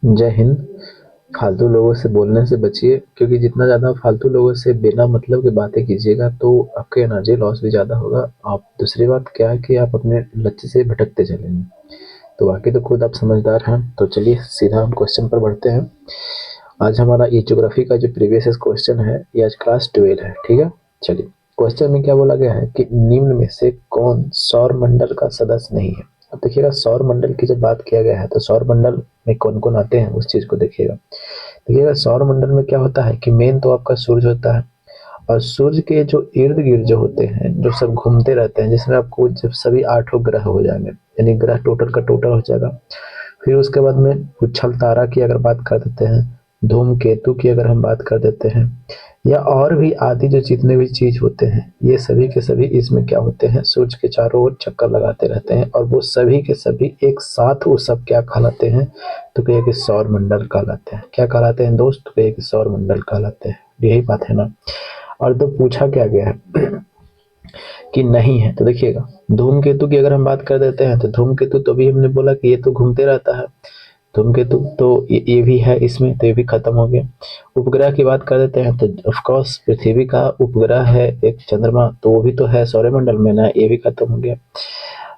जय हिंद। फालतू लोगों से बोलने से बचिए, क्योंकि जितना ज़्यादा फालतू लोगों से बिना मतलब की बातें कीजिएगा तो आपके एनर्जी लॉस भी ज़्यादा होगा। आप दूसरी बात क्या है कि आप अपने लक्ष्य से भटकते चलेंगे। तो बाकी तो खुद आप समझदार हैं। तो चलिए सीधा हम क्वेश्चन पर बढ़ते हैं। आज हमारा ये ज्योग्राफी का जो प्रीवियस क्वेश्चन है ये आज क्लास 12 है, ठीक है। चलिए, क्वेश्चन में क्या बोला गया है कि निम्न में से कौन सौर मंडल का सदस्य नहीं है। अब देखिएगा, सौर मंडल की जब बात किया गया है तो सौर मंडल में कौन कौन आते हैं उस चीज को देखिएगा। देखिएगा, सौर मंडल में क्या होता है कि मेन तो आपका सूर्य होता है, और सूर्य के जो इर्द गिर्द जो होते हैं जो सब घूमते रहते हैं, जिसमें आपको जब सभी आठों ग्रह हो जाएंगे, यानी ग्रह टोटल का टोटल हो जाएगा। फिर उसके बाद में उच्छल तारा की अगर बात कर देते हैं, धूमकेतु की अगर हम बात कर देते हैं, या और भी आदि जो जितने भी चीज होते हैं, ये सभी के सभी इसमें क्या होते हैं, सूर्य के चारों ओर चक्कर लगाते रहते हैं, और वो सभी के सभी एक साथ वो सब क्या कहलाते हैं, तो कहिए कि सौर मंडल कहलाते हैं। क्या कहलाते हैं दोस्त? तो कहिए कि सौर मंडल कहलाते हैं। यही बात है ना। और तो पूछा क्या गया है कि नहीं है, तो देखिएगा, धूमकेतु की अगर हम बात कर देते हैं तो धूमकेतु तो भी हमने बोला कि ये तो घूमते रहता है। धूमकेतु तो ये भी है इसमें, तो ये भी खत्म हो गया। उपग्रह की बात कर देते हैं तो ऑफ कोर्स पृथ्वी का उपग्रह है एक चंद्रमा, तो वो भी तो है सौरमंडल में ना, ये भी खत्म हो गया।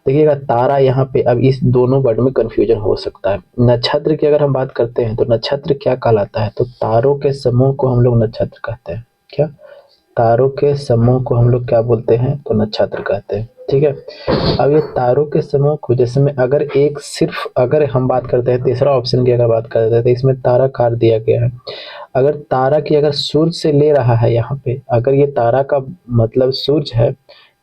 देखिएगा, तारा यहाँ पे अब इस दोनों वर्ड में कंफ्यूजन हो सकता है। नक्षत्र की अगर हम बात करते हैं तो नक्षत्र क्या कहलाता है, तो तारों के समूह को हम लोग नक्षत्र कहते हैं। क्या? तारों के समूह को हम लोग क्या बोलते हैं, तो नक्षत्र कहते हैं, ठीक है। अब ये तारों के समूह को, जैसे में अगर एक सिर्फ अगर हम बात करते हैं तीसरा ऑप्शन की अगर बात करते हैं तो इसमें तारा कार दिया गया है। अगर तारा की अगर सूर्य से ले रहा है यहाँ पे, अगर ये तारा का मतलब सूर्य है,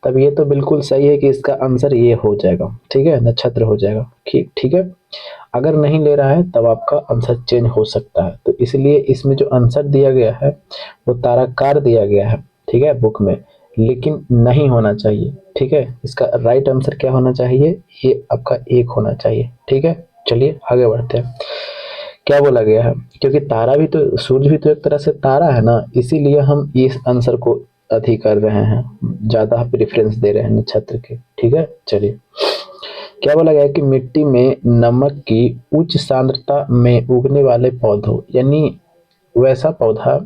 तब ये तो बिल्कुल सही है कि इसका आंसर ये हो जाएगा, ठीक है, नक्षत्र हो जाएगा। ठीक ठीक है। अगर नहीं ले रहा है तब आपका आंसर चेंज हो सकता है, तो इसलिए इसमें जो आंसर दिया गया है वो ताराकार दिया गया है, ठीक है, बुक में, लेकिन नहीं होना चाहिए, ठीक है। इसका राइट आंसर क्या होना चाहिए, ये आपका एक होना चाहिए, ठीक है। चलिए आगे बढ़ते हैं। क्या बोला गया है, क्योंकि तारा भी तो, सूर्य भी तो एक तरह से तारा है ना, इसीलिए हम इस आंसर को अति कर रहे हैं, ज्यादा प्रेफरेंस दे रहे हैं नक्षत्र के, ठीक है। चलिए, क्या बोला गया है कि मिट्टी में नमक की उच्च सांद्रता में उगने वाले पौधों, यानी वैसा पौधा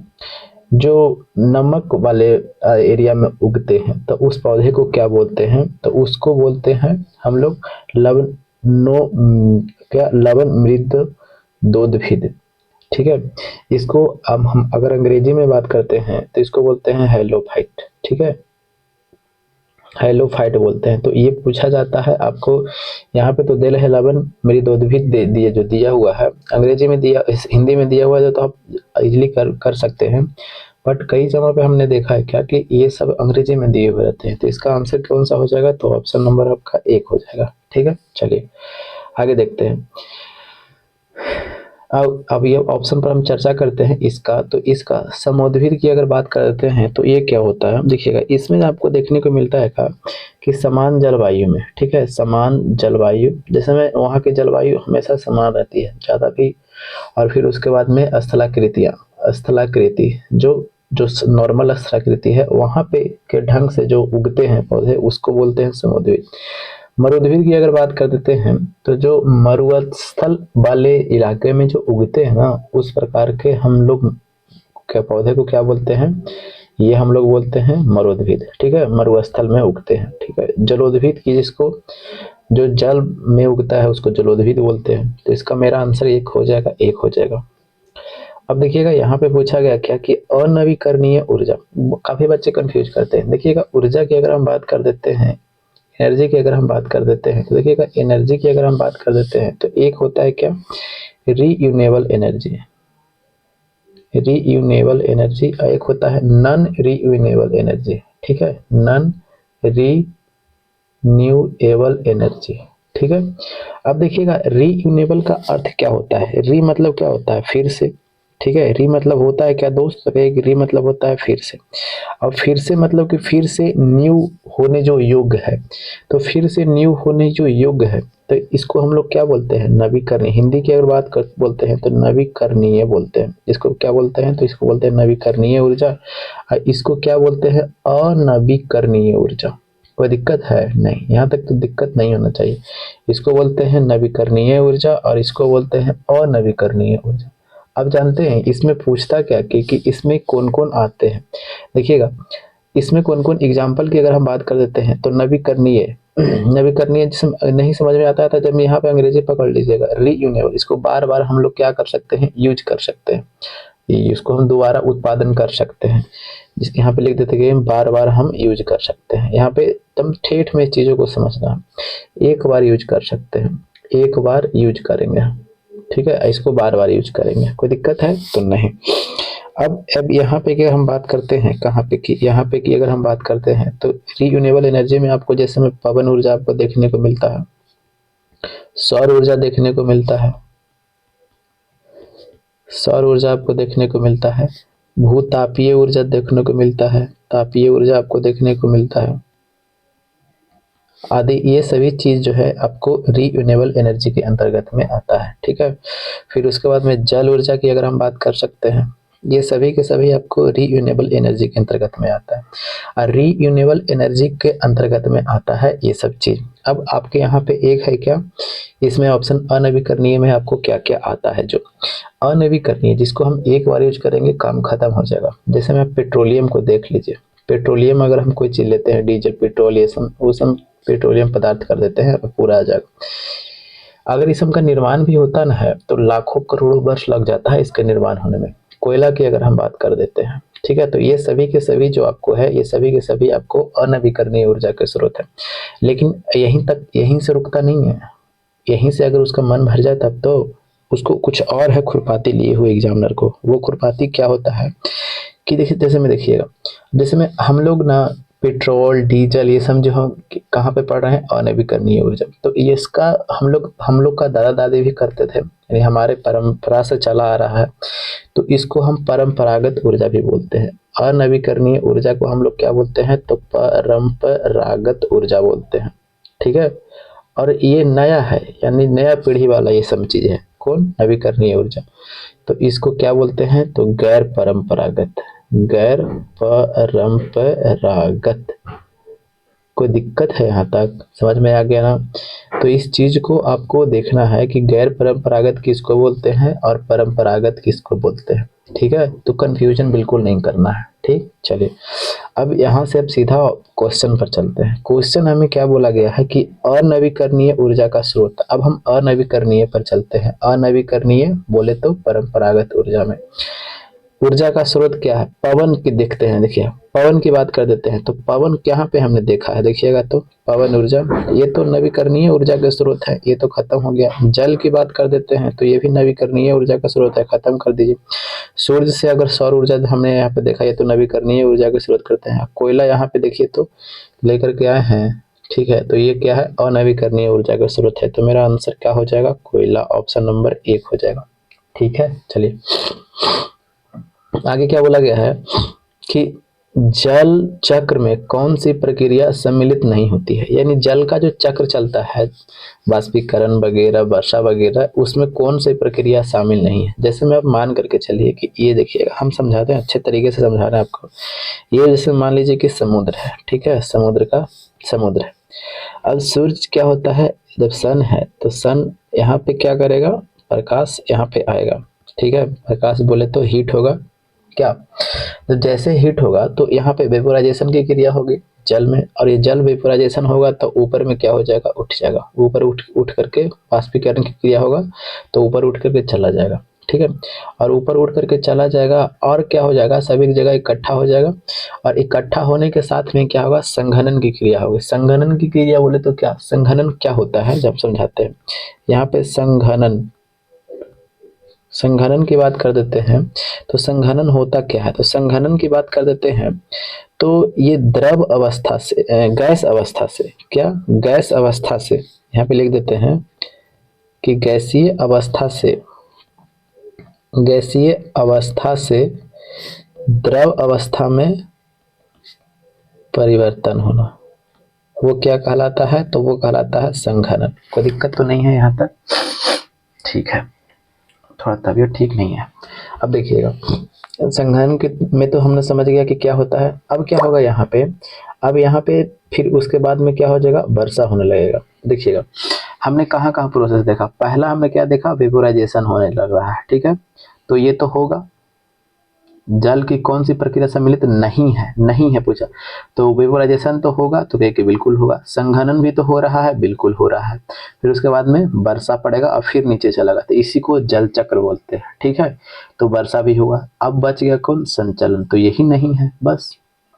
जो नमक वाले एरिया में उगते हैं, तो उस पौधे को क्या बोलते हैं, तो उसको बोलते हैं हम लोग लवन नो क्या लवन मृद दोदभिद, ठीक है। इसको अब हम अगर अंग्रेजी में बात करते हैं तो इसको बोलते हैं हेलोफाइट, ठीक है, हेलोफाइट बोलते हैं। तो ये पूछा जाता है आपको, यहाँ पे तो दे रहे लवन मृदोद्भिद दे दिए, जो दिया हुआ है अंग्रेजी में दिया, हिंदी में दिया हुआ है, तो आप इजिली कर कर सकते हैं। बट कई जगह पे हमने देखा है क्या कि ये सब अंग्रेजी में दिए हुए रहते हैं, तो इसका आंसर कौन सा हो जाएगा, तो ऑप्शन नंबर आपका एक हो जाएगा, ठीक है। चलिए आगे देखते हैं। अब ये ऑप्शन पर हम चर्चा करते हैं इसका, तो इसका समोद्भिद की अगर बात करते हैं तो ये क्या होता है, देखिएगा, इसमें आपको देखने को मिलता है का कि समान जलवायु में, ठीक है, समान जलवायु, जैसे में वहाँ की जलवायु हमेशा समान रहती है, ज़्यादा भी, और फिर उसके बाद में स्थलाकृतियाँ, स्थलाकृति जो जो नॉर्मल स्थलाकृति है वहाँ पे के ढंग से जो उगते हैं पौधे उसको बोलते हैं समोद्भिद। मरुद्भिद की अगर बात कर देते हैं तो जो मरुस्थल वाले इलाके में जो उगते हैं ना, उस प्रकार के हम लोग क्या पौधे को क्या बोलते हैं, ये हम लोग बोलते हैं मरुद्भिद, ठीक है, मरुस्थल में उगते हैं, ठीक है। जलोद्भिद की, जिसको जो जल में उगता है उसको जलोद्भिद बोलते हैं। तो इसका मेरा आंसर एक हो जाएगा, एक हो जाएगा। अब देखिएगा, यहाँ पे पूछा गया क्या कि अनवीकरणीय ऊर्जा, काफी बच्चे कंफ्यूज करते हैं। देखिएगा, ऊर्जा की अगर हम बात कर देते हैं, एनर्जी की अगर हम बात कर देते हैं, तो देखिएगा एनर्जी की अगर हम बात कर देते हैं तो एक होता है क्या, रीयूनेबल एनर्जी, रीयूनेबल एनर्जी, एक होता है नॉन रीयूनेबल एनर्जी, ठीक है, नॉन रीन्यूएबल एनर्जी, ठीक है। अब देखिएगा, रीयूनेबल का अर्थ क्या होता है, री मतलब क्या होता है, फिर से, ठीक है, री मतलब होता है क्या दोस्त, तो री मतलब होता है फिर से। अब फिर से मतलब कि फिर से न्यू होने जो योग्य है, तो फिर से न्यू होने जो योग्य है, तो इसको हम लोग क्या बोलते हैं, नवीकरणीय। हिंदी की अगर बात कर बोलते हैं तो नवीकरणीय बोलते हैं, इसको क्या बोलते हैं, तो इसको बोलते हैं नवीकरणीय ऊर्जा, और इसको क्या बोलते हैं, अनवीकरणीय ऊर्जा, कोई दिक्कत है नहीं, यहाँ तक तो दिक्कत नहीं होना चाहिए। इसको बोलते हैं नवीकरणीय ऊर्जा और इसको बोलते हैं अनवीकरणीय ऊर्जा। अब जानते हैं इसमें पूछता क्या कि इसमें कौन कौन आते हैं। देखिएगा इसमें कौन कौन एग्जाम्पल की अगर हम बात कर देते हैं तो नवीकरणीय नवीकरणीय जिसमें नहीं समझ में आता था जब यहाँ पे अंग्रेजी पकड़ लीजिएगा, रीयूनेबल, इसको बार बार हम लोग क्या कर सकते हैं, यूज कर सकते हैं, इसको हम दोबारा उत्पादन कर सकते हैं। जिसके यहाँ पे लिख देते कि बार बार हम यूज कर सकते हैं। यहाँ पे एकदम ठेठ में चीज़ों को समझना है, एक बार यूज कर सकते हैं, एक बार यूज करेंगे, ठीक है, इसको बार बार यूज करेंगे, कोई दिक्कत है तो नहीं। अब यहाँ पे अगर हम बात करते हैं कहाँ पे कि यहाँ पे कि अगर हम बात करते हैं तो रीयूनेबल एनर्जी में आपको जैसे में पवन ऊर्जा आपको देखने को मिलता है, सौर ऊर्जा देखने को मिलता है, सौर ऊर्जा आपको देखने को मिलता है, भूतापीय ऊर्जा देखने को मिलता है, तापीय ऊर्जा आपको देखने को मिलता है आदि। ये सभी चीज जो है आपको रीयूनेबल एनर्जी के अंतर्गत में आता है, ठीक है। फिर उसके बाद में जल ऊर्जा की अगर हम बात कर सकते हैं, ये सभी के सभी आपको रीयूनेबल एनर्जी के अंतर्गत में आता है और रीयूनेबल एनर्जी के अंतर्गत में आता है ये सब चीज। अब आपके यहाँ पे एक है क्या, इसमें ऑप्शन अनवीकरणीय में आपको क्या क्या आता है, जो अनवीकरणीय जिसको हम एक बार यूज करेंगे काम खत्म हो जाएगा। जैसे में आप पेट्रोलियम को देख लीजिए, पेट्रोलियम अगर हम कोई चीज लेते हैं, डीजल, पेट्रोल, ये सब वो सब पेट्रोलियम पदार्थ कर देते हैं, पूरा आ जाएगा। अगर इस सब का निर्माण भी होता ना है तो लाखों करोड़ों वर्ष लग जाता है इसके निर्माण होने में। कोयला की अगर हम बात कर देते हैं, ठीक है, तो ये सभी के सभी जो आपको है, ये सभी के सभी आपको अनवीकरणीय ऊर्जा के स्रोत है। लेकिन यहीं तक, यहीं से रुकता नहीं है, यहीं से अगर उसका मन भर जाए तब तो उसको कुछ और है खुरपाती लिए हुए एग्जामिनर को। वो खुरपाती क्या होता है कि देखिए, जैसे में देखिएगा, जैसे में हम लोग ना पेट्रोल, डीजल, ये सब जो हम कहाँ पे पढ़ रहे हैं, अनवीकरणीय ऊर्जा। तो ये इसका हम लोग का दादा दादी भी करते थे, यानी हमारे परंपरा से चला आ रहा है, तो इसको हम परंपरागत ऊर्जा भी बोलते हैं। अनवीकरणीय ऊर्जा को हम लोग क्या बोलते हैं, तो परंपरागत ऊर्जा बोलते हैं, ठीक है। और ये नया है, यानी नया पीढ़ी वाला ये सब चीज है, कौन, नवीकरणीय ऊर्जा। तो इसको क्या बोलते हैं, तो गैर परंपरागत, गैर परंपरागत। कोई दिक्कत है यहाँ तक, समझ में आ गया ना। तो इस चीज को आपको देखना है कि गैर परंपरागत किसको बोलते हैं और परंपरागत किसको बोलते हैं, ठीक है। तो कंफ्यूजन बिल्कुल नहीं करना है, ठीक। चलिए अब यहाँ से अब सीधा क्वेश्चन पर चलते हैं। क्वेश्चन हमें क्या बोला गया है कि अनवीकरणीय ऊर्जा का स्रोत। अब हम अनवीकरणीय पर चलते हैं। अनवीकरणीय बोले तो परंपरागत ऊर्जा में ऊर्जा का स्रोत क्या है, पवन की देखते हैं। देखिए पवन की बात कर देते हैं, तो पवन यहाँ पे हमने देखा है, देखिएगा तो पवन ऊर्जा, ये तो नवीकरणीय ऊर्जा का स्रोत है, ये तो खत्म हो गया। जल की बात कर देते हैं तो ये भी नवीकरणीय ऊर्जा का स्रोत है, खत्म कर दीजिए। सूर्य से अगर सौर ऊर्जा हमने यहाँ पे देखा, ये तो नवीकरणीय ऊर्जा का स्रोत करते हैं। कोयला यहाँ पे देखिए तो लेकर के आए हैं, ठीक है, तो ये क्या है, अनवीकरणीय ऊर्जा का स्रोत है। तो मेरा आंसर क्या हो जाएगा, कोयला, ऑप्शन नंबर 1 हो जाएगा, ठीक है। चलिए आगे क्या बोला गया है कि जल चक्र में कौन सी प्रक्रिया सम्मिलित नहीं होती है, यानी जल का जो चक्र चलता है, वाष्पीकरण वगैरह, वर्षा वगैरह, उसमें कौन सी प्रक्रिया शामिल नहीं है। जैसे मैं आप मान करके चलिए कि ये देखिएगा, हम समझाते हैं, अच्छे तरीके से समझा रहे हैं आपको। ये जैसे मान लीजिए कि समुद्र है, ठीक है, समुद्र है। अब सूर्य क्या होता है, जब सन है तो सन यहाँ पे क्या करेगा, प्रकाश यहाँ पे आएगा, ठीक है। प्रकाश बोले तो हीट होगा क्या, तो जैसे हीट होगा तो यहाँ पे वेपोराइजेशन की क्रिया होगी जल में, और ये जल वेपोराइजेशन होगा तो ऊपर में क्या हो जाएगा, उठ जाएगा, ऊपर उठ करके वाष्पीकरण की क्रिया होगा तो ऊपर उठ करके चला जाएगा, ठीक है। और ऊपर उठ करके चला जाएगा और क्या हो जाएगा, सभी जगह इकट्ठा हो जाएगा, और इकट्ठा होने के साथ में क्या होगा, संघनन की क्रिया होगी। संघनन की क्रिया बोले तो क्या, संघनन क्या होता है जब समझाते हैं। यहाँ पे संघनन की बात कर देते हैं, तो संघनन होता क्या है, तो संघनन की बात कर देते हैं तो ये द्रव अवस्था से, गैस अवस्था से, क्या, गैस अवस्था से, यहाँ पे लिख देते हैं कि गैसीय अवस्था से द्रव अवस्था में परिवर्तन होना, वो क्या कहलाता है, तो वो कहलाता है संघनन। कोई दिक्कत तो नहीं है यहाँ तक, ठीक है। थोड़ा तबीयत ठीक नहीं है। अब देखिएगा, संघनन के में तो हमने समझ गया कि क्या होता है। अब क्या होगा यहाँ पे, अब यहाँ पे फिर उसके बाद में क्या हो जाएगा, वर्षा होने लगेगा। देखिएगा, हमने कहाँ कहाँ प्रोसेस देखा। पहला हमने क्या देखा, वेपोराइजेशन होने लग रहा है, ठीक है। तो ये तो होगा। जल की कौन सी प्रक्रिया सम्मिलित नहीं है, नहीं है पूछा, तो वेपोराइजेशन तो होगा, तो कहे कि बिल्कुल होगा। संघनन भी तो हो रहा है, बिल्कुल हो रहा है। फिर उसके बाद में वर्षा पड़ेगा और फिर नीचे चलेगा, तो इसी को जल चक्र बोलते हैं, ठीक है। तो वर्षा भी होगा। अब बच गया कौन, संचलन, तो यही नहीं है, बस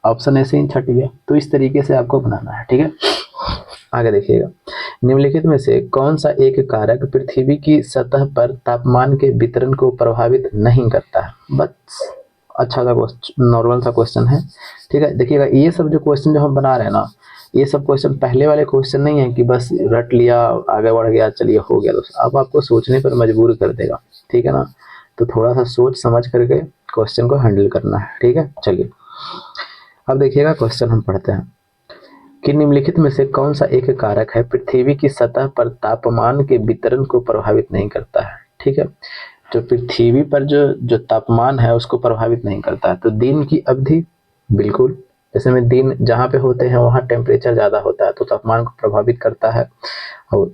ऑप्शन ऐसे ही छट गया। तो इस तरीके से आपको बनाना है, ठीक है। आगे देखिएगा, निम्नलिखित में से कौन सा एक कारक पृथ्वी की सतह पर तापमान के वितरण को प्रभावित नहीं करता है। बस अच्छा सा क्वेश्चन, नॉर्मल सा क्वेश्चन है, ठीक है। देखिएगा, ये सब जो क्वेश्चन जो हम बना रहे हैं ना, ये सब क्वेश्चन पहले वाले क्वेश्चन नहीं है कि बस रट लिया आगे बढ़ गया चलिए हो गया। दोस्त अब आपको सोचने पर मजबूर कर देगा, ठीक है ना। तो थोड़ा सा सोच समझ करके क्वेश्चन को हैंडल करना है, ठीक है। चलिए अब देखिएगा, क्वेश्चन हम पढ़ते हैं कि निम्नलिखित में से कौन सा एक कारक है पृथ्वी की सतह पर तापमान के वितरण को प्रभावित नहीं करता है, ठीक है। जो पृथ्वी पर जो तापमान है उसको प्रभावित नहीं करता है। तो दिन की अवधि, बिल्कुल, जैसे में दिन जहाँ पे होते हैं वहाँ टेम्परेचर ज़्यादा होता है तो तापमान को प्रभावित करता है, और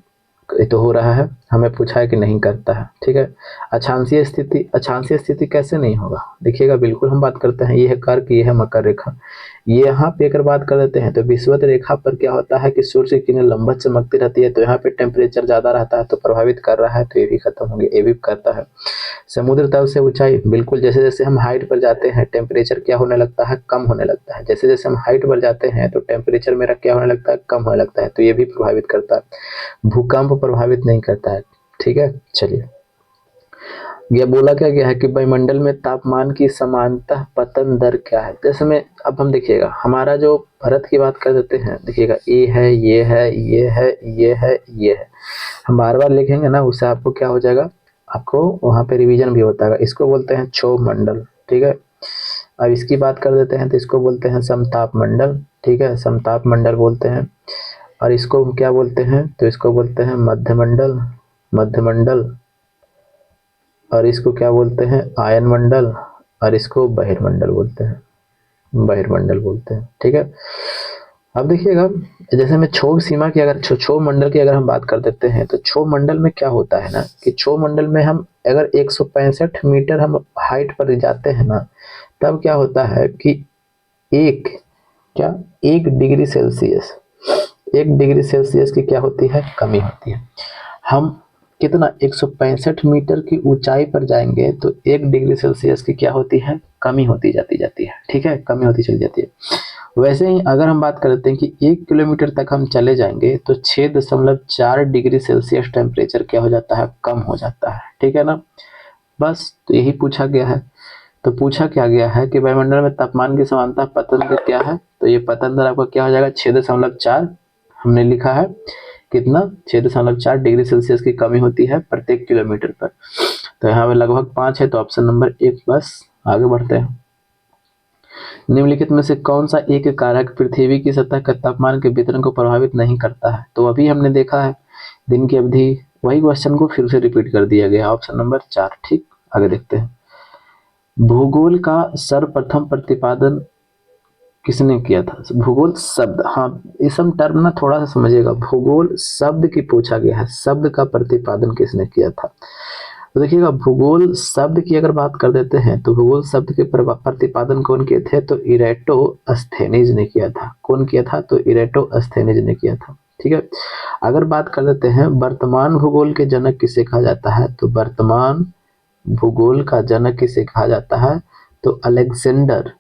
ये तो हो रहा है। हमें पूछा है कि नहीं करता है, ठीक है। अक्षांशीय स्थिति, अक्षांशीय स्थिति कैसे नहीं होगा, देखिएगा, बिल्कुल हम बात करते हैं। ये है कर्क, ये है मकर रेखा। ये यहाँ पे अगर बात कर देते हैं तो विषुवत रेखा पर क्या होता है कि सूर्य की किरणें लंबवत चमकती रहती है, तो यहाँ पे टेम्परेचर ज़्यादा रहता है तो प्रभावित कर रहा है, तो ये भी खत्म हो गया, ये भी करता है। समुद्र तल से ऊंचाई, बिल्कुल, जैसे जैसे हम हाइट पर जाते हैं टेम्परेचर क्या होने लगता है, कम होने लगता है। जैसे जैसे हम हाइट पर जाते हैं तो टेम्परेचर मेरा क्या होने लगता है, कम होने लगता है, तो ये भी प्रभावित करता है। भूकंप प्रभावित नहीं करता है, ठीक है। चलिए, यह बोला क्या गया है कि वायुमंडल में तापमान की समानतः पतन दर क्या है। जैसे में अब हम देखिएगा, हमारा जो भारत की बात कर देते हैं, देखिएगा ये है, ये है, ये है, ये है, ये है। हम बार बार लिखेंगे ना, उससे आपको क्या हो जाएगा, आपको वहाँ पे रिवीजन भी होता है। इसको बोलते हैं क्षोभ मंडल, ठीक है। अब इसकी बात कर देते हैं तो इसको बोलते हैं समताप मंडल, ठीक है, समताप मंडल बोलते हैं। और इसको हम क्या बोलते हैं, तो इसको बोलते हैं मध्यमंडल, मध्यमंडल। और इसको क्या बोलते हैं, आयन मंडल। और इसको बहिर्मंडल बोलते हैं, बहिर्मंडल बोलते हैं, ठीक है। अब देखिएगा, जैसे में क्षोभ सीमा की अगर क्षोभ मंडल की अगर हम बात कर देते हैं तो क्षोभ मंडल में क्या होता है ना कि क्षोभ मंडल में हम अगर 165 मीटर हम हाइट पर जाते हैं ना, तब क्या होता है कि एक क्या 1 डिग्री सेल्सियस, 1 डिग्री सेल्सियस की क्या होती है, कमी होती है। हम कितना 165 मीटर की ऊंचाई पर जाएंगे तो 1 डिग्री सेल्सियस की क्या होती है, कमी होती जाती है, ठीक है, कमी होती चली जाती है। वैसे ही अगर हम बात करते हैं कि 1 किलोमीटर तक हम चले जाएंगे तो 6.4 डिग्री सेल्सियस टेम्परेचर क्या हो जाता है, कम हो जाता है, ठीक है ना। बस तो यही पूछा गया है। तो पूछा क्या गया है कि वायुमंडल में तापमान की समानता पतन दर क्या है, तो ये पतन दर आपका क्या हो जाएगा, 6.4 हमने लिखा है, कितना 6.4 डिग्री सेल्सियस की कमी होती है प्रत्येक किलोमीटर पर। तो यहाँ पे लगभग 5 है, तो ऑप्शन नंबर 1। बस आगे बढ़ते हैं। निम्नलिखित में से कौन सा एक कारक पृथ्वी की सतह का तापमान के वितरण को प्रभावित नहीं करता है, तो अभी हमने देखा है दिन की अवधि। वही क्वेश्चन को फिर से रिपीट कर दिया गया, ऑप्शन नंबर 4, ठीक। आगे देखते हैं, भूगोल का सर्वप्रथम प्रतिपादन किसने किया था। भूगोल शब्द, हाँ इस हम टर्म ना थोड़ा सा समझिएगा, भूगोल शब्द की पूछा गया है, शब्द का प्रतिपादन किसने किया था। तो देखिएगा, भूगोल शब्द की अगर बात कर देते हैं तो भूगोल शब्द के प्रतिपादन कौन किए थे, तो इरेटोस्थेनीज ने किया था। कौन किया था, तो इरेटोस्थेनीज ने किया था, ठीक है। अगर बात कर देते हैं वर्तमान भूगोल के जनक किसे कहा जाता है, तो वर्तमान भूगोल का जनक किसे कहा जाता है, तो अलेक्जेंडर,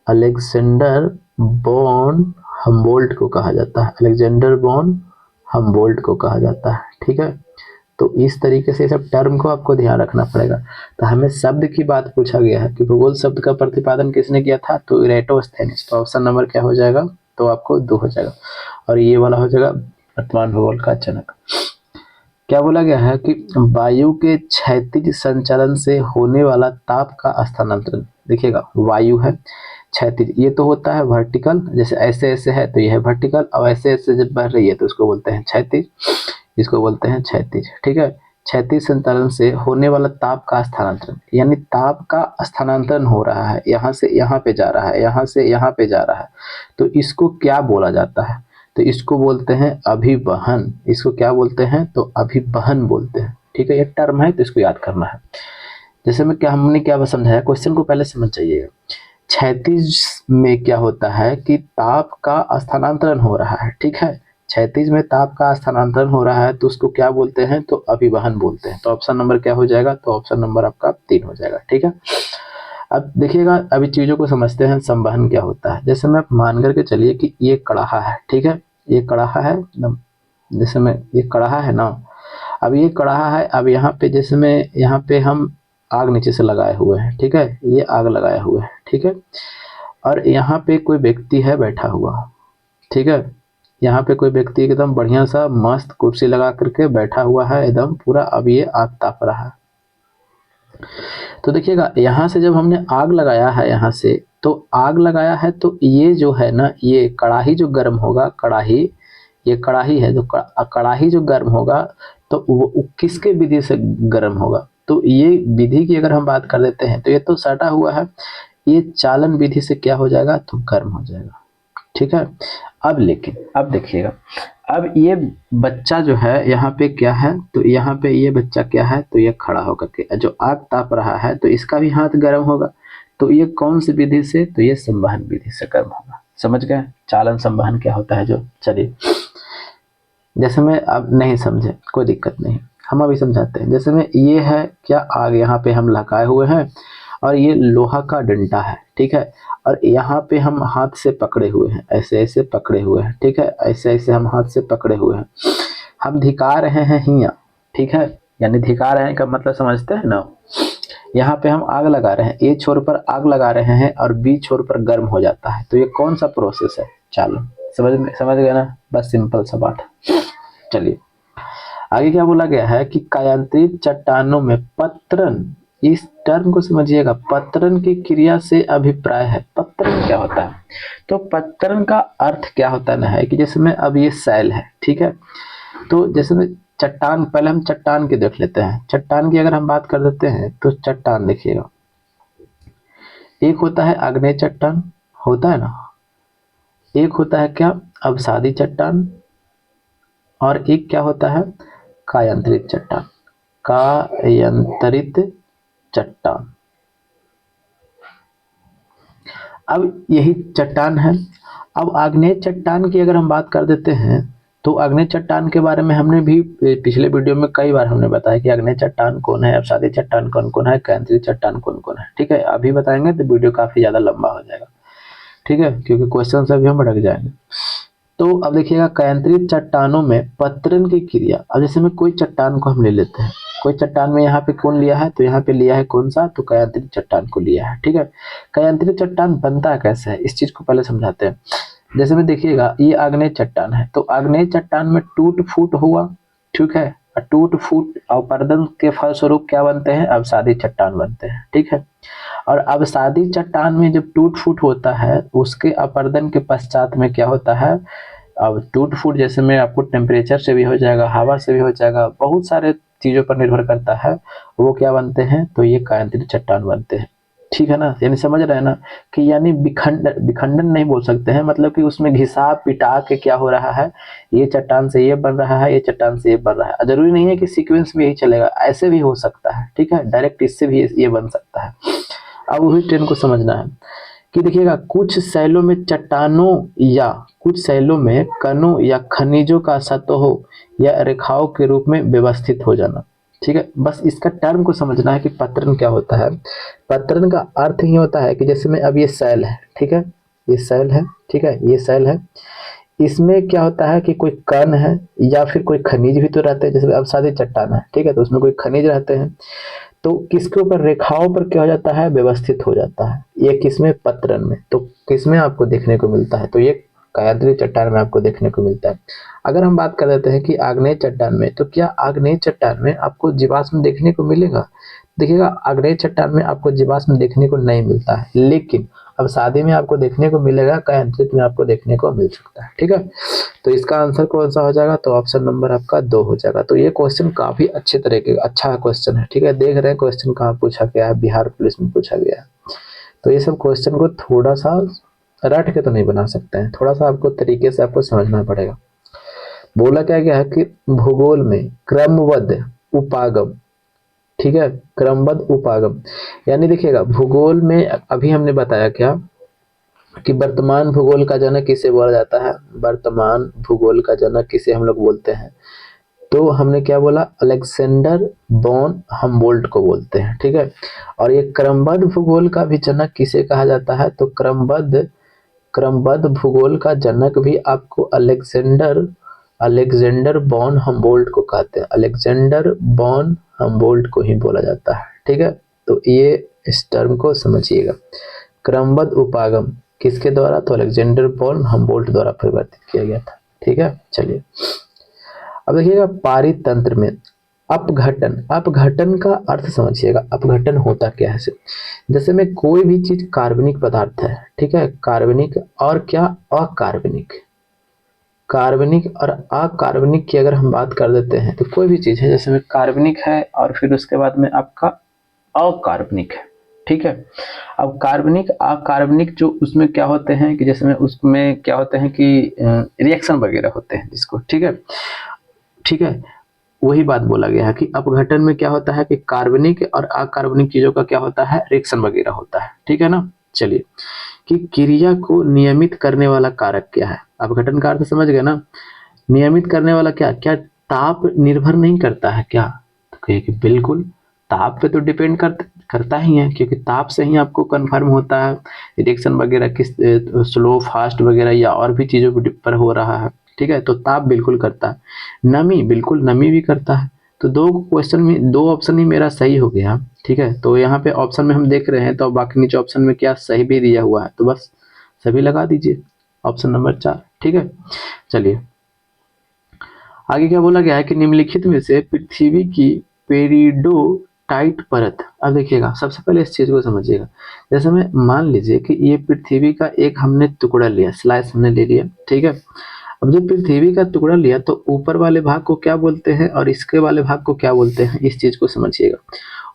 अलेक्जेंडर बॉन हम्बोल्ट को कहा जाता है, अलेक्जेंडर बॉन हम्बोल्ट को कहा जाता है, ठीक है। तो इस तरीके से सब टर्म को आपको ध्यान रखना पड़ेगा। तो हमें शब्द की बात पूछा गया है कि भूगोल शब्द का प्रतिपादन किसने किया था, तो इरेटोस्थेनीज। तो ऑप्शन नंबर क्या हो जाएगा, तो आपको 2 हो जाएगा, और ये वाला हो जाएगा वर्तमान भूगोल का जनक। क्या बोला गया है कि वायु के क्षैतिज संचलन से होने वाला ताप का स्थानांतरण। देखिएगा, वायु है क्षैतिज, ये तो होता है वर्टिकल, जैसे ऐसे ऐसे है तो ये है वर्टिकल, और ऐसे ऐसे जब बढ़ रही है तो उसको बोलते हैं क्षैतिज, इसको बोलते हैं क्षैतिज, ठीक है। क्षैतिज संतरण से होने वाला ताप का स्थानांतरण, यानी ताप का स्थानांतरण हो रहा है, यहाँ से यहाँ पे जा रहा है, यहाँ से यहाँ पे जा रहा है, तो इसको क्या बोला जाता है? तो इसको बोलते हैं अभिवहन। इसको क्या बोलते हैं? तो अभिवहन बोलते हैं। ठीक है, एक टर्म है तो इसको याद करना है। जैसे में क्या हमने क्या समझाया, क्वेश्चन को पहले समझ जाइएगा। क्षैतिज में क्या होता है कि ताप का स्थानांतरण हो रहा है। ठीक है, क्षैतिज में ताप का स्थानांतरण हो रहा है तो उसको क्या बोलते हैं? तो अभिवहन बोलते हैं। तो ऑप्शन नंबर क्या हो जाएगा? तो ऑप्शन नंबर आपका 3 हो जाएगा। ठीक है, अब देखिएगा, अभी चीजों को समझते हैं संवहन क्या होता है। जैसे मैं आप मान करके चलिए कि ये कड़ाहा है। ठीक है, ये कड़ाहा है, जैसे में ये कड़ाहा है ना, अब ये कड़ाहा है, अब यहाँ पे जैसे में यहाँ पे हम आग नीचे से लगाए हुए हैं। ठीक है, ये आग लगाए हुए हैं। ठीक है, और यहाँ पे कोई व्यक्ति है बैठा हुआ। ठीक है, यहाँ पे कोई व्यक्ति एकदम बढ़िया सा मस्त कुर्सी लगा करके बैठा हुआ है एकदम पूरा, अब ये आग ताप रहा है। तो देखिएगा, यहाँ से जब हमने आग लगाया है, यहाँ से तो आग लगाया है, तो ये जो है ना, ये कड़ाही जो गर्म होगा, कड़ाही, ये कड़ाही है, तो कड़ाही जो गर्म होगा तो वो किसके विधि से गर्म होगा? तो ये विधि की अगर हम बात कर देते हैं तो ये तो सटा हुआ है, ये चालन विधि से क्या हो जाएगा? तो गर्म हो जाएगा। ठीक है, अब लेकिन अब देखिएगा, अब ये बच्चा जो है यहाँ पे क्या है? तो यहाँ पे ये बच्चा क्या है? तो ये खड़ा होकर के जो आग ताप रहा है, तो इसका भी हाथ गर्म होगा। तो ये कौन सी विधि से? तो ये संवहन विधि से गर्म होगा। समझ गए चालन संवहन क्या होता है? जो चलिए, जैसे में अब नहीं समझे कोई दिक्कत नहीं, हम अभी समझाते हैं। जैसे में ये है क्या, आग यहाँ पे हम लगाए हुए हैं और ये लोहा का डंडा है। ठीक है, और यहाँ पे हम हाथ से पकड़े हुए हैं, ऐसे ऐसे पकड़े हुए हैं। ठीक है, ऐसे ऐसे हम हाथ से पकड़े हुए हैं, हम धिका रहे हैं हिया। ठीक है, यानी धिका रहे हैं का मतलब समझते हैं ना, यहाँ पे हम आग लगा रहे हैं, ए छोर पर आग लगा रहे हैं और बी छोर पर गर्म हो जाता है। तो ये कौन सा प्रोसेस है? चालन। समझ गए ना, बस सिंपल सा बात है। चलिए आगे क्या बोला गया है कि कायांतरित चट्टानों में पत्तरन, इस टर्म को समझिएगा, पत्तरन की क्रिया से अभिप्राय है। पत्तरन क्या होता है? तो पत्तरन का अर्थ क्या होता है कि जैसे में अब ये सैल है। ठीक है, तो जैसे में चट्टान, पहले हम चट्टान की देख लेते हैं। चट्टान की अगर हम बात कर देते हैं तो चट्टान देखिएगा, एक होता है आग्नेय चट्टान, होता है ना, एक होता है क्या अवसादी चट्टान, और एक क्या होता है कायांतरित चट्टान। कायांतरित चट्टान, अब यही चट्टान है। अब आग्नेय चट्टान की अगर हम बात कर देते हैं तो आग्नेय चट्टान के बारे में हमने भी पिछले वीडियो में कई बार हमने बताया कि आग्नेय चट्टान कौन है, अवसादी चट्टान कौन कौन है, कायांतरित चट्टान कौन कौन है। ठीक है, अभी बताएंगे तो वीडियो काफी ज्यादा लंबा हो जाएगा। ठीक है, क्योंकि क्वेश्चन से भी हम भटक जाएंगे। तो अब देखिएगा, कायांतरित चट्टानों में पत्तरन की क्रिया, अब जैसे में कोई चट्टान को हम ले लेते हैं, कोई चट्टान में यहाँ पे कौन लिया है? तो यहाँ पे लिया है कौन सा? तो कायांतरित चट्टान को लिया है। ठीक है, कायांतरित चट्टान बनता कैसे है इस चीज को पहले समझाते हैं। जैसे में देखिएगा, ये आग्नेय चट्टान है, तो आग्नेय चट्टान में टूट फूट हुआ। ठीक है, टूट फूट अवपर्दन के फलस्वरूप क्या बनते हैं? अवसादी चट्टान बनते हैं। ठीक है, और अवसादी चट्टान में जब टूट फूट होता है उसके अपर्दन के पश्चात में क्या होता है? अब टूट फूट जैसे में आपको टेम्परेचर से भी हो जाएगा, हवा से भी हो जाएगा, बहुत सारे चीजों पर निर्भर करता है, वो क्या बनते हैं? तो ये कायांतरित चट्टान बनते हैं। ठीक है ना, यानी समझ रहे हैं ना कि यानी विखंडन नहीं बोल सकते हैं, मतलब कि उसमें घिसा पिटा के क्या हो रहा है, ये चट्टान से ये बन रहा है, ये चट्टान से ये बन रहा है। जरूरी नहीं है कि सीक्वेंस में यही चलेगा, ऐसे भी हो सकता है। ठीक है, डायरेक्ट इससे भी ये बन सकता है। अब वही ट्रेंड को समझना है कि देखिएगा, कुछ शैलों में चट्टानों या कुछ शैलों में कणों या खनिजों का सतहों या रेखाओं के रूप में व्यवस्थित हो जाना। ठीक है, बस इसका टर्म को समझना है कि पत्तरन क्या होता है। पत्तरन का अर्थ ही होता है कि जैसे में अब ये शैल है। ठीक है, ये शैल है। ठीक है, ये शैल है, इसमें क्या होता है कि कोई कण है या फिर कोई खनिज भी तो रहते हैं, जैसे अवसादी चट्टान है। ठीक है, तो उसमें कोई खनिज रहते हैं, तो किसके ऊपर? रेखाओं पर क्या हो जाता है? व्यवस्थित हो जाता है। ये किसमें? पत्तरन में। तो किसमें आपको देखने को मिलता है? तो ये कायांतरित चट्टान में आपको देखने को मिलता है। अगर हम बात कर देते हैं कि आग्नेय चट्टान में, तो क्या आग्नेय चट्टान में आपको जीवाश्म देखने को मिलेगा? देखिएगा, आग्नेय चट्टान में आपको जीवाश्म देखने को नहीं मिलता है, लेकिन अब शादी में आपको देखने को मिलेगा, कैंचित में आपको देखने को मिल सकता है। ठीक है, तो इसका आंसर कौन सा हो जाएगा, तो ऑप्शन नंबर आपका 2 हो जाएगा। तो ये क्वेश्चन काफी अच्छे तरीके का अच्छा क्वेश्चन है। ठीक है, देख रहे हैं क्वेश्चन कहाँ पूछा गया है, बिहार पुलिस में पूछा गया है। तो ये सब क्वेश्चन को थोड़ा सा रट के तो नहीं बना सकते हैं, थोड़ा सा आपको तरीके से आपको समझना पड़ेगा। बोला क्या गया है कि भूगोल में क्रमबद्ध उपागम, ठीक है, क्रमबद्ध उपागम, यानी देखिएगा भूगोल में अभी हमने बताया क्या कि वर्तमान भूगोल का जनक किसे बोला जाता है, वर्तमान भूगोल का जनक किसे हम लोग बोलते हैं, तो हमने क्या बोला, अलेक्जेंडर वॉन हम्बोल्ट को बोलते हैं। ठीक है, और ये क्रमबद्ध भूगोल का भी जनक किसे कहा जाता है, तो क्रमबद्ध क्रमबद्ध भूगोल का जनक भी आपको अलेक्जेंडर अलेक्जेंडर वॉन हम्बोल्ट को कहते हैं, अलेक्जेंडर वॉन हम्बोल्ट को ही बोला जाता है। ठीक है, तो ये इस टर्म को समझिएगा, क्रमबद्ध उपागम किसके द्वारा, तो अलेक्जेंडर वॉन हम्बोल्ट द्वारा परिवर्तित किया गया था। ठीक है, चलिए अब देखिएगा पारितंत्र में अपघटन, अपघटन का अर्थ समझिएगा, अपघटन होता क्या है। जैसे में कोई भी चीज कार्बनिक पदार्थ है, ठीक है, कार्बनिक और क्या अकार्बनिक, कार्बनिक और अकार्बनिक की अगर हम बात कर देते हैं तो कोई भी चीज है जैसे में कार्बनिक है और फिर उसके बाद में आपका अकार्बनिक है। ठीक है, अब कार्बनिक अकार्बनिक जो उसमें क्या होते हैं कि जैसे में उसमें क्या होते हैं कि रिएक्शन वगैरह होते हैं जिसको, ठीक है, ठीक है, वही बात बोला गया है कि अपघटन में क्या होता है कि कार्बनिक और अकार्बनिक चीजों का क्या होता है, रिएक्शन वगैरह होता है। ठीक है ना, चलिए कि क्रिया को नियमित करने वाला कारक क्या है, अपघटन का अर्थ समझ गए ना, नियमित करने वाला क्या क्या ताप निर्भर नहीं करता है क्या, तो कहिए कि बिल्कुल ताप पे तो डिपेंड करता ही है, क्योंकि ताप से ही आपको कंफर्म होता है रिएक्शन वगैरह किस स्लो फास्ट वगैरह या और भी चीजों के पर हो रहा है। ठीक है, तो ताप बिल्कुल करता है, नमी बिल्कुल नमी भी करता है। तो दो क्वेश्चन में दो ऑप्शन ही मेरा सही हो गया। ठीक है, तो यहाँ पे ऑप्शन में हम देख रहे हैं तो बाकी नीचे ऑप्शन में क्या सही भी दिया हुआ है, तो बस सभी लगा दीजिए, ऑप्शन नंबर 4। ठीक है, चलिए आगे क्या बोला गया है कि निम्नलिखित में से पृथ्वी की पेरिडोटाइट परत, अब देखिएगा सबसे पहले इस चीज को समझिएगा, जैसे में मान लीजिए कि ये पृथ्वी का एक हमने टुकड़ा लिया, स्लाइस हमने ले लिया। ठीक है, अब जब पृथ्वी का टुकड़ा लिया तो ऊपर वाले भाग को क्या बोलते हैं और इसके वाले भाग को क्या बोलते हैं, इस चीज को समझिएगा।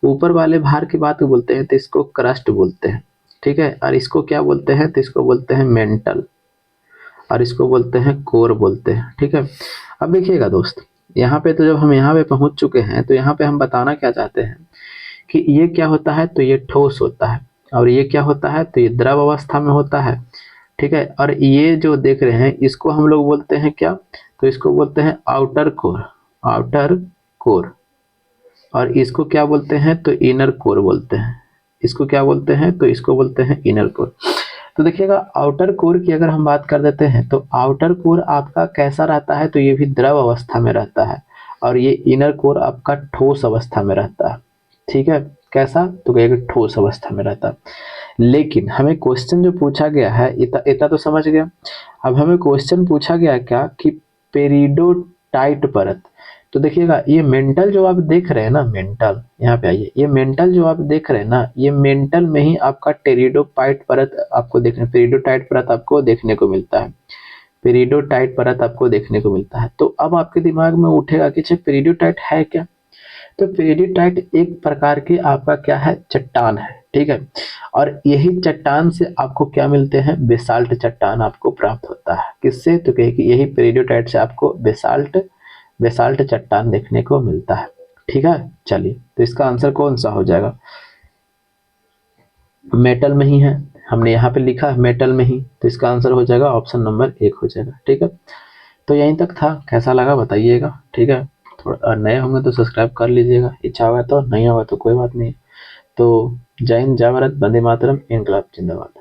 ऊपर वाले भाग की बात बोलते हैं तो इसको क्रस्ट बोलते हैं। ठीक है, और इसको क्या बोलते हैं, तो इसको बोलते हैं मेंटल, और इसको बोलते हैं कोर बोलते हैं। ठीक है, अब देखिएगा दोस्त, यहाँ पे तो जब हम यहाँ पे पहुंच चुके हैं तो यहाँ पे हम बताना क्या चाहते हैं कि ये क्या होता है, तो ये ठोस होता है, और ये क्या होता है, तो ये द्रव अवस्था में होता है। ठीक है, और ये जो देख रहे हैं इसको हम लोग बोलते हैं क्या, तो इसको बोलते हैं आउटर कोर, आउटर कोर, और इसको क्या बोलते हैं, तो इनर कोर बोलते हैं। इसको क्या बोलते हैं, तो इसको बोलते हैं इनर कोर। तो देखिएगा आउटर कोर की अगर हम बात कर देते हैं तो आउटर कोर आपका कैसा रहता है, तो ये भी द्रव अवस्था में रहता है, और ये इनर कोर आपका ठोस अवस्था में रहता है। ठीक है, कैसा, तो कहिएगा ठोस अवस्था में रहता है। लेकिन हमें क्वेश्चन जो पूछा गया है इतना तो समझ गया। अब हमें क्वेश्चन पूछा गया क्या कि पेरिडोटाइट परत, तो देखिएगा ये मेंटल जो आप देख रहे हैं ना, मेंटल यहाँ पे आइए, ये मेंटल जो आप देख रहे हैं ना, ये मेंटल में ही आपका टेरिडोपाइट परत आपको देखने, पेरिडोटाइट परत आपको देखने को मिलता है, पेरिडोटाइट परत आपको देखने को मिलता है। तो अब आपके दिमाग में उठेगा कि अच्छा पेरिडोटाइट है क्या, तो पेरिडोटाइट एक प्रकार की आपका क्या है, चट्टान है। ठीक है, और यही चट्टान से आपको क्या मिलते हैं, बेसाल्ट चट्टान आपको प्राप्त होता है, किससे, तो कहे कि यही पेरिडोटाइट से आपको बेसाल्ट बेसाल्ट चट्टान देखने को मिलता है। ठीक है, चलिए तो इसका आंसर कौन सा हो जाएगा, मेटल में ही है, हमने यहाँ पे लिखा है मेटल में ही, तो इसका आंसर हो जाएगा ऑप्शन नंबर 1 हो जाएगा। ठीक है, तो यहीं तक था, कैसा लगा बताइएगा। ठीक है, थोड़ा नए होंगे तो सब्सक्राइब कर लीजिएगा, इच्छा होगा तो, नहीं होगा तो कोई बात नहीं। तो जय हिंद, जय भारत, वंदे मातरम, इनकलाब जिंदाबाद।